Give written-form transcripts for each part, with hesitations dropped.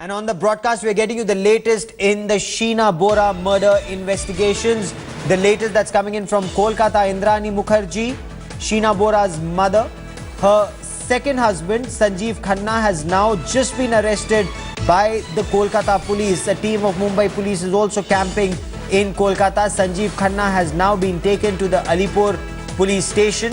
And on the broadcast, we're getting you the latest in the Sheena Bora murder investigations. The latest that's coming in from Kolkata, Indrani Mukherjee, Sheena Bora's mother. Her second husband, Sanjiv Khanna, has now just been arrested by the Kolkata police. A team of Mumbai police is also camping in Kolkata. Sanjiv Khanna has now been taken to the Alipur police station.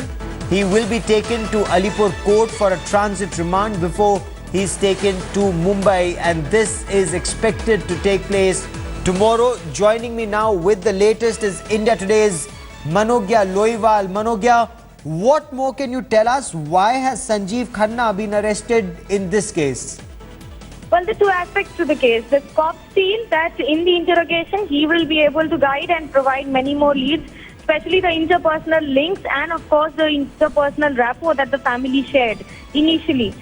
He will be taken to Alipur court for a transit remand before he's taken to Mumbai, and this is expected to take place tomorrow. Joining me now with the latest is India Today's Manogya Loiwal. Manogya, what more can you tell us? Why has Sanjiv Khanna been arrested in this case? Well, the two aspects to the case. The cops feel that in the interrogation, he will be able to guide and provide many more leads, especially the interpersonal links and, of course, the interpersonal rapport that the family shared initially.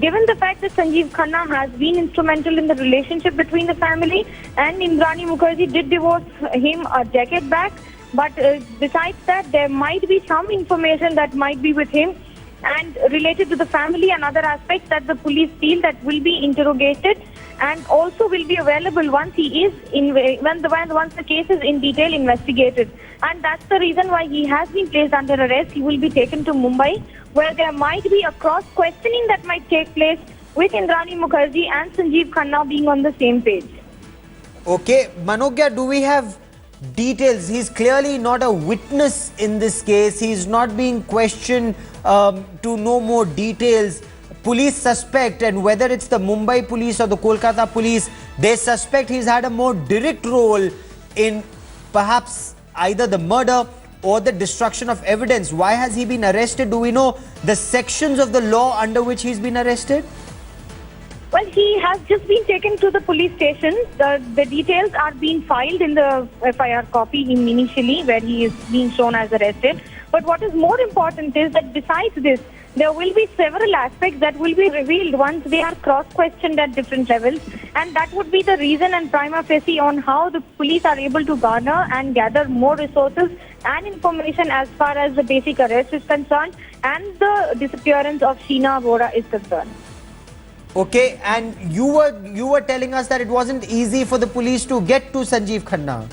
Given the fact that Sanjiv Khanna has been instrumental in the relationship between the family, and Indrani Mukherjee did divorce him a decade back, but besides that, there might be some information that might be with him and related to the family and other aspects that the police feel that will be interrogated and also will be available once he is once the case is in detail investigated. And that's the reason why he has been placed under arrest. He will be taken to Mumbai, where there might be a cross-questioning that might take place with Indrani Mukherjee and Sanjiv Khanna being on the same page. Okay, Manogya, do we have details? He's clearly not a witness in this case. He's not being questioned to know more details. Police suspect, and whether it's the Mumbai police or the Kolkata police, they suspect he's had a more direct role in perhaps either the murder or the destruction of evidence. Why has he been arrested? Do we know the sections of the law under which he's been arrested? Well, he has just been taken to the police station. The details are being filed in the FIR copy initially, where he is being shown as arrested. But what is more important is that besides this, there will be several aspects that will be revealed once they are cross-questioned at different levels. And that would be the reason and prima facie on how the police are able to garner and gather more resources and information as far as the basic arrest is concerned and the disappearance of Sheena Bora is concerned. Okay, and you were telling us that it wasn't easy for the police to get to Sanjiv Khanna.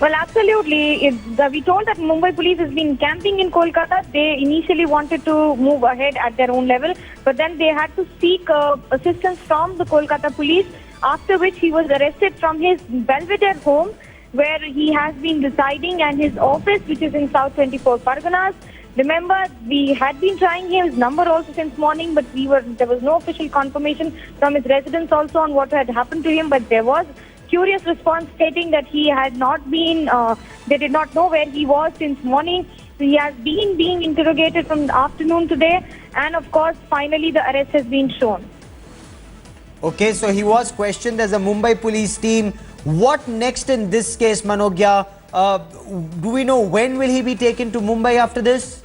Well, absolutely. We told that Mumbai police has been camping in Kolkata. They initially wanted to move ahead at their own level, but then they had to seek assistance from the Kolkata police, after which he was arrested from his Belvedere home, where he has been residing, and his office, which is in South 24 Parganas. Remember, we had been trying his number also since morning, but there was no official confirmation from his residence also on what had happened to him, but there was curious response stating that he had not been, they did not know where he was since morning. So he has been being interrogated from the afternoon today, and of course, finally the arrest has been shown. Okay, so he was questioned as a Mumbai police team. What next in this case, Manogya? Do we know when will he be taken to Mumbai after this?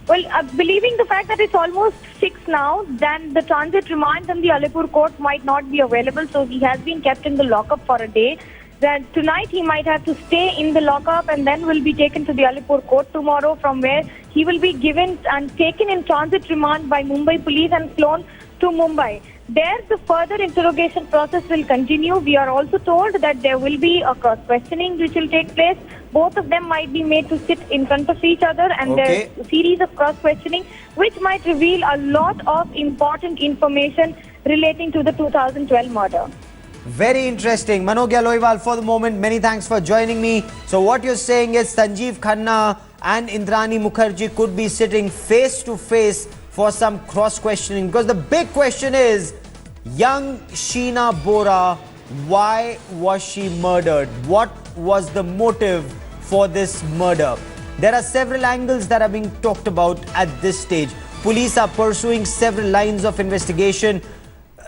Well, believing the fact that it's almost 6 now, then the transit remand from the Alipur court might not be available. So he has been kept in the lockup for a day. Then tonight he might have to stay in the lockup and then will be taken to the Alipur court tomorrow, from where he will be given and taken in transit remand by Mumbai police and flown to Mumbai. There, the further interrogation process will continue. We are also told that there will be a cross-questioning which will take place. Both of them might be made to sit in front of each other, and there's a series of cross-questioning which might reveal a lot of important information relating to the 2012 murder. Very interesting. Manogya Loiwal, for the moment, many thanks for joining me. So what you're saying is Sanjiv Khanna and Indrani Mukherjee could be sitting face to face for some cross-questioning, because the big question is, young Sheena Bora, why was she murdered? What was the motive for this murder? There are several angles that are being talked about at this stage. Police are pursuing several lines of investigation.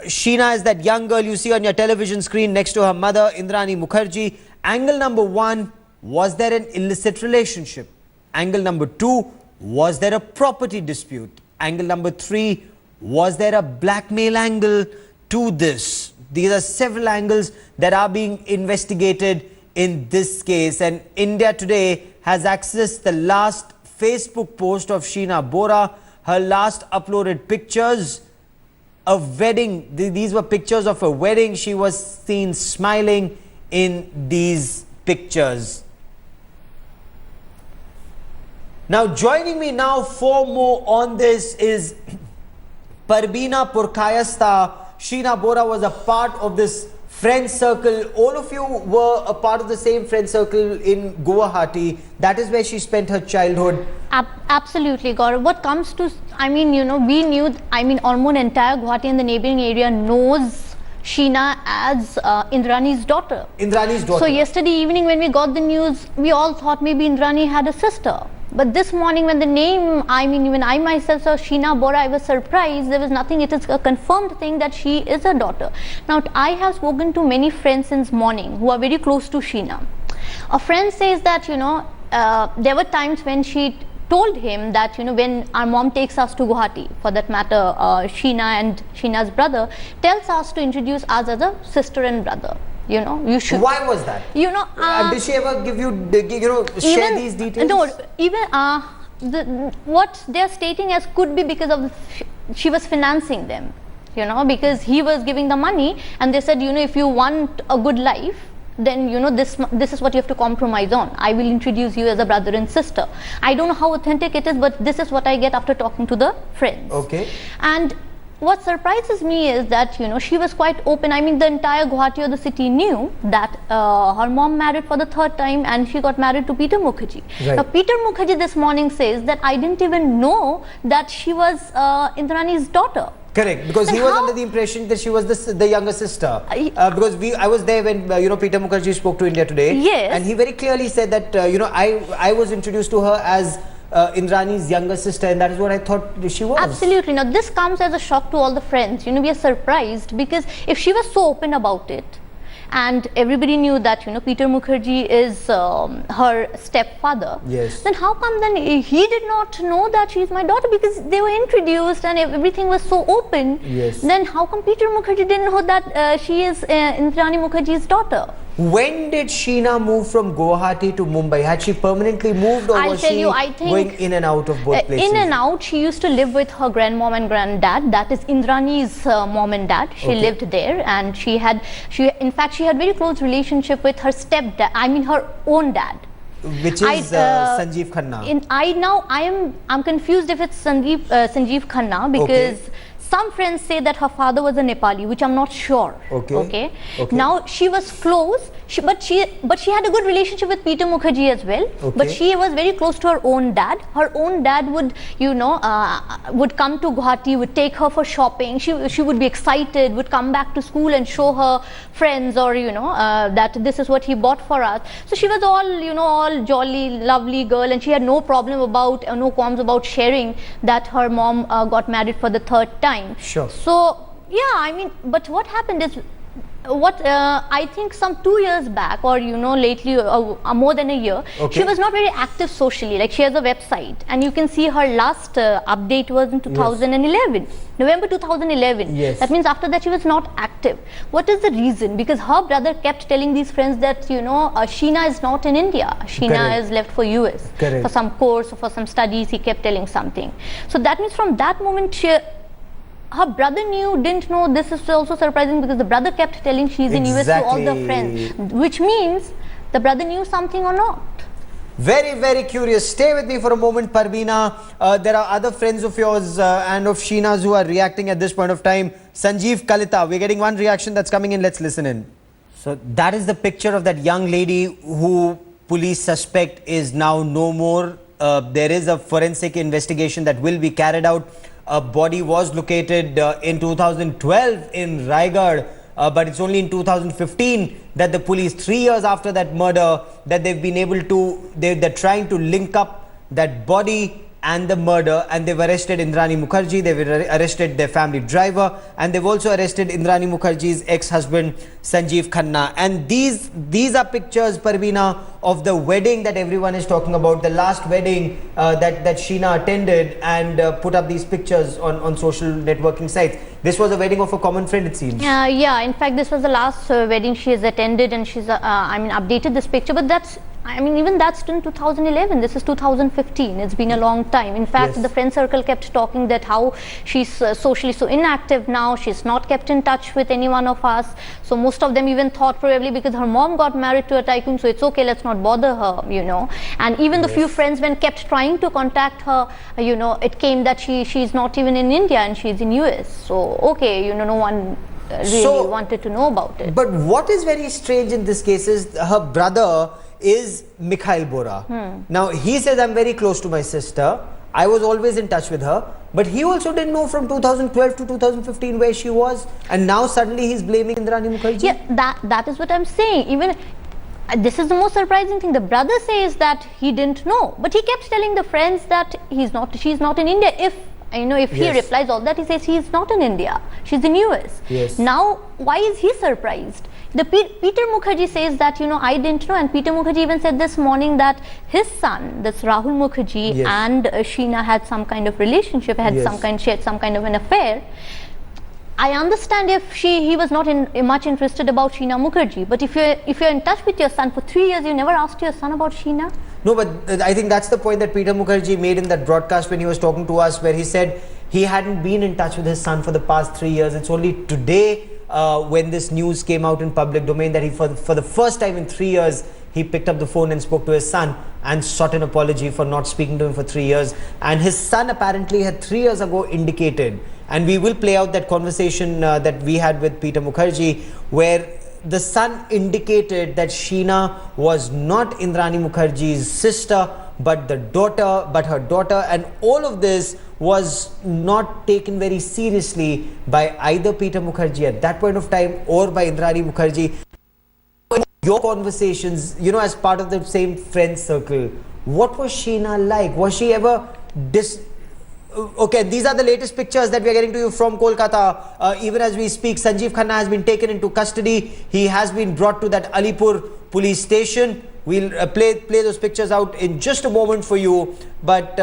Sheena is that young girl you see on your television screen next to her mother, Indrani Mukherjee. Angle number 1, was there an illicit relationship? Angle number 2, was there a property dispute? Angle number 3, was there a blackmail angle to this? These are several angles that are being investigated in this case. And India Today has accessed the last Facebook post of Sheena Bora, her last uploaded pictures. a wedding. These were pictures of a wedding. She was seen smiling in these pictures. Now joining me now for more on this is Parbina Purkayasta. Sheena Bora was a part of this friend circle. All of you were a part of the same friend circle in Guwahati. That is where she spent her childhood. Absolutely, Gaurav. What comes to, I mean, you know, we knew, I mean, almost entire Guwahati and the neighboring area knows Sheena as Indrani's daughter. Indrani's daughter. So yesterday evening when we got the news, we all thought maybe Indrani had a sister. But this morning when the name, I mean, when I myself saw Sheena Bora, I was surprised. There was nothing. It is a confirmed thing that she is a daughter. Now, I have spoken to many friends since morning who are very close to Sheena. A friend says that, you know, there were times when she told him that, you know, when our mom takes us to Guwahati, for that matter, Sheena and Sheena's brother, tells us to introduce us as a sister and brother. You know, you should. Why was that? You know, did she ever give you, share these details? No, even what they are stating as could be because of she was financing them. You know, because he was giving the money, and they said, you know, if you want a good life, then you know this is what you have to compromise on. I will introduce you as a brother and sister. I don't know how authentic it is, but this is what I get after talking to the friends. Okay. And what surprises me is that, you know, she was quite open. I mean, the entire Guwahati or the city knew that her mom married for the third time and she got married to Peter Mukherjee. Right. Now, Peter Mukherjee this morning says that I didn't even know that she was Indrani's daughter. Correct, because Then he was how- under the impression that she was the younger sister. Because I was there when Peter Mukherjee spoke to India Today. Yes. And he very clearly said that I was introduced to her as Indrani's younger sister, and that is what I thought she was. Absolutely. Now, this comes as a shock to all the friends. You know, we are surprised because if she was so open about it, and everybody knew that, you know, Peter Mukherjee is her stepfather. Yes. Then how come then he did not know that she is my daughter, because they were introduced and everything was so open. Yes. Then how come Peter Mukherjee didn't know that she is Indrani Mukherjee's daughter? When did Sheena move from Guwahati to Mumbai? Had she permanently moved, or I'll was tell she you, I think, going in and out of both places? In and out. She used to live with her grandmom and granddad. That is Indrani's mom and dad. She Okay. lived there, and in fact she had very close relationship with her stepdad. I mean her own dad. Which is Sanjiv Khanna. I'm confused if it's Sanjiv Khanna, because some friends say that her father was a Nepali, which I'm not sure. Okay. Now she was close, but she had a good relationship with Peter Mukherjee as well. Okay. But she was very close to her own dad. Her own dad would, you know, would come to Guwahati, would take her for shopping. She would be excited, would come back to school and show her friends, or you know, that this is what he bought for us. So she was all jolly, lovely girl, and she had no qualms about sharing that her mom got married for the third time. Sure. So yeah, I mean, but what happened is, I think some 2 years back, or you know, lately, more than a year, Okay. she was not very active socially. Like, she has a website, and you can see her last update was in 2011, November 2011. Yes. That means after that she was not active. What is the reason? Because her brother kept telling these friends that, you know, Sheena is not in India. Sheena Correct. is left for US Correct. for some course or for some studies. He kept telling something. So that means from that moment her brother didn't know. This is also surprising, because the brother kept telling she's in US to all the Exactly. friends, which means the brother knew something or not. Very, very curious. Stay with me for a moment, Parbina. There are other friends of yours and of Sheena's who are reacting at this point of time. Sanjeev Kalita, we're getting one reaction that's coming in. Let's listen in. So that is the picture of that young lady who police suspect is now no more. There is a forensic investigation that will be carried out. A body was located in 2012 in Raigad, but it's only in 2015 that the police, 3 years after that murder, that they've been able to, they're trying to link up that body and the murder, and they've arrested Indrani Mukherjee, they've arrested their family driver, and they've also arrested Indrani Mukherjee's ex-husband Sanjiv Khanna. And these are pictures, Parbina, of the wedding that everyone is talking about, the last wedding that Sheena attended, and put up these pictures on social networking sites. This was a wedding of a common friend, it seems. Yeah, in fact this was the last wedding she has attended, and she's updated this picture. But that's I mean, even that's in 2011. This is 2015. It's been a long time. In fact, Yes. the friend circle kept talking that how she's socially so inactive now. She's not kept in touch with any one of us. So most of them even thought probably because her mom got married to a tycoon, so it's okay, let's not bother her, you know. And even the few friends when kept trying to contact her, you know, it came that she's not even in India and she's in US. So okay, you know, no one really wanted to know about it. But what is very strange in this case is her brother is Mikhail Bora. Now he says, I'm very close to my sister. I was always in touch with her. But he also didn't know from 2012 to 2015 where she was. And now suddenly he's blaming Indrani Mukherjee. Yeah, that is what I'm saying. Even this is the most surprising thing. The brother says that he didn't know. But he kept telling the friends that she's not in India. If you know, if he replies all that, he says she is not in India, she's in US. Yes. Now, why is he surprised? The Peter Mukherjee says that, you know, I didn't know, and Peter Mukherjee even said this morning that his son, this Rahul Mukherjee, and Sheena had some kind of relationship, shared some kind of an affair. I understand if he was not much interested about Sheena Mukherjee, but if you're in touch with your son for 3 years, you never asked your son about Sheena? No, but I think that's the point that Peter Mukherjee made in that broadcast when he was talking to us, where he said he hadn't been in touch with his son for the past 3 years. It's only today when this news came out in public domain that he, for the first time in 3 years, he picked up the phone and spoke to his son and sought an apology for not speaking to him for 3 years. And his son apparently had 3 years ago indicated, and we will play out that conversation that we had with Peter Mukherjee, where the son indicated that Sheena was not Indrani Mukherjee's sister, but her daughter, and all of this was not taken very seriously by either Peter Mukherjee at that point of time or by Indrani Mukherjee. Your conversations, you know, as part of the same friend circle, what was Sheena like? Was she ever Okay, these are the latest pictures that we are getting to you from Kolkata. Even as we speak, Sanjiv Khanna has been taken into custody. He has been brought to that Alipur police station. We'll play those pictures out in just a moment for you. But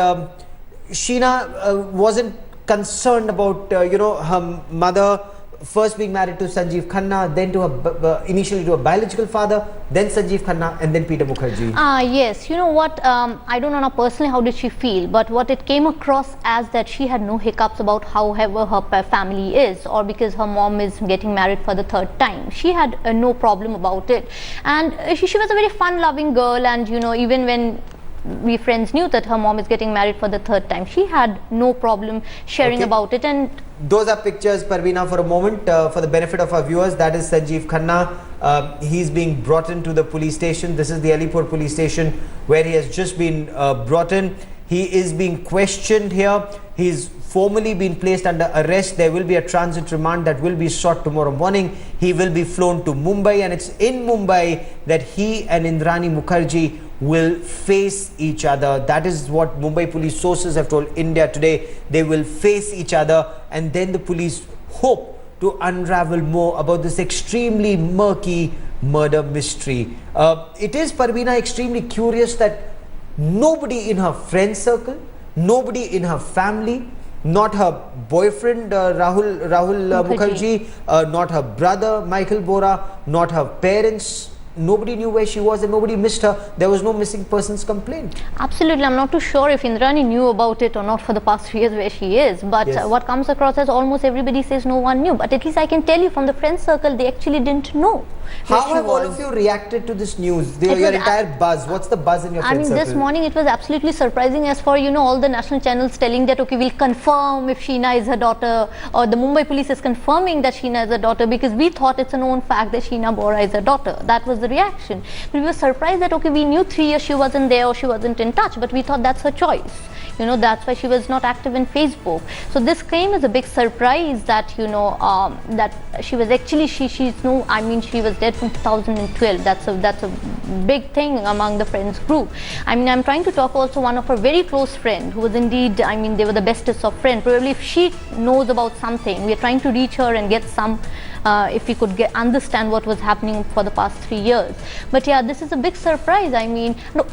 Sheena wasn't concerned about, you know, her mother first being married to Sanjiv Khanna, then to initially to a biological father, then Sanjiv Khanna, and then Peter Mukherjee. Yes, you know what, I don't know personally how did she feel, but what it came across as that she had no hiccups about however her family is, or because her mom is getting married for the third time. She had no problem about it, and she was a very fun-loving girl, and you know, even when we friends knew that her mom is getting married for the third time, she had no problem sharing about it. And those are pictures, Parveena, for a moment, for the benefit of our viewers. That is Sanjiv Khanna. He's being brought into the police station. This is the Alipur police station where he has just been brought in. He is being questioned here. He's formally been placed under arrest. There will be a transit remand that will be sought tomorrow morning. He will be flown to Mumbai, and it's in Mumbai that he and Indrani Mukherjee will face each other. That is what Mumbai police sources have told India today. They will face each other, and then the police hope to unravel more about this extremely murky murder mystery. It is, Parveena, extremely curious that nobody in her friend circle, nobody in her family, not her boyfriend Rahul Mukherjee, not her brother Michael Bora, not her parents, nobody knew where she was and nobody missed her. There was no missing persons complaint. Absolutely. I'm not too sure if Indrani knew about it or not for the past 3 years where she is, but what comes across as almost everybody says no one knew. But at least I can tell you from the friend circle, they actually didn't know. How have all of you reacted to this news? Your entire buzz. What's the buzz in your friend circle? This morning it was absolutely surprising, as for, you know, all the national channels telling that, okay, we'll confirm if Sheena is her daughter, or the Mumbai police is confirming that Sheena is her daughter, because we thought it's a known fact that Sheena Bora is her daughter. That was the reaction. But we were surprised that, okay, we knew 3 years she wasn't there or she wasn't in touch, but we thought that's her choice. You know, that's why she was not active in Facebook. So this came as a big surprise that, you know, that she was actually, she's no, I mean, she was dead from 2012. That's a big thing among the friends group. I mean, I'm trying to talk also one of her very close friend who was indeed, I mean, they were the bestest of friends. Probably if she knows about something, we are trying to reach her and get some if we could understand what was happening for the past 3 years. But yeah, this is a big surprise. I mean, no,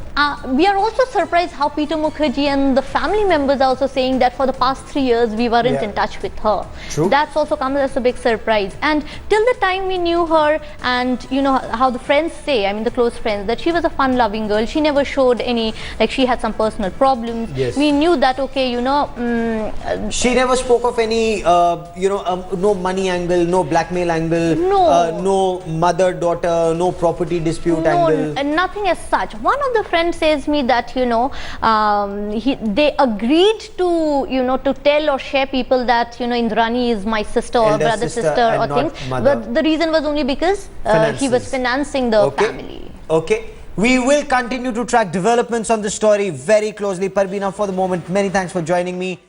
we are also surprised how Peter Mukherjee and the family members are also saying that for the past 3 years we weren't in touch with her. True. That's also comes as a big surprise. And till the time we knew her, and you know how the friends say, I mean the close friends, that she was a fun-loving girl. She never showed any, like she had some personal problems. Yes. We knew that, okay, you know. She never spoke of any, no money angle, no blackmail angle, no mother-daughter, no property dispute angle. Nothing as such. One of the friends says me that, you know, they agreed to, you know, to tell or share people that, you know, Indrani is my sister or brother, sister or things. But the reason was only because he was financing the family. Okay. We will continue to track developments on the story very closely. Parveena, for the moment, many thanks for joining me.